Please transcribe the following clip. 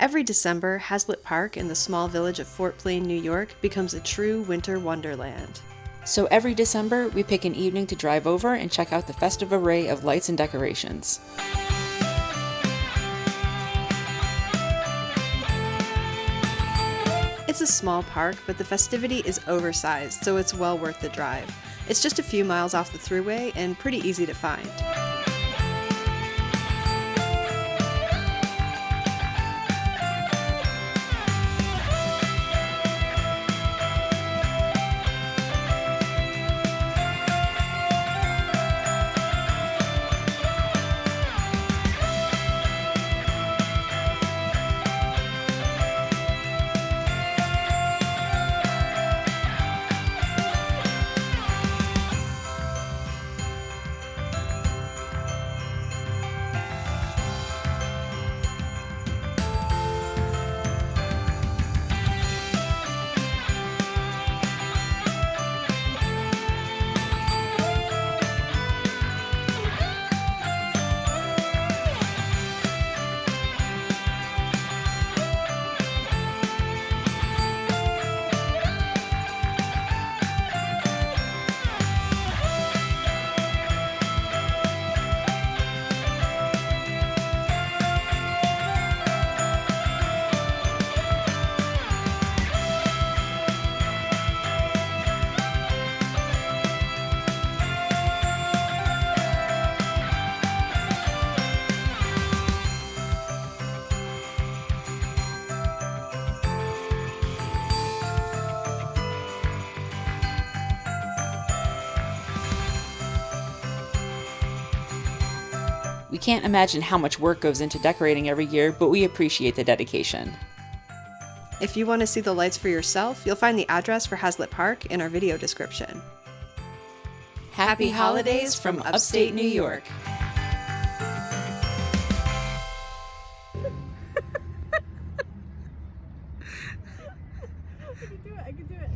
Every December, Haslett Park in the small village of Fort Plain, New York, becomes a true winter wonderland. So every December, we pick an evening to drive over and check out the festive array of lights and decorations. It's a small park, but the festivity is oversized, so it's well worth the drive. It's just a few miles off the thruway and pretty easy to find. We can't imagine how much work goes into decorating every year, but we appreciate the dedication. If you want to see the lights for yourself, you'll find the address for Haslett Park in our video description. Happy holidays from Upstate New York. I can do it.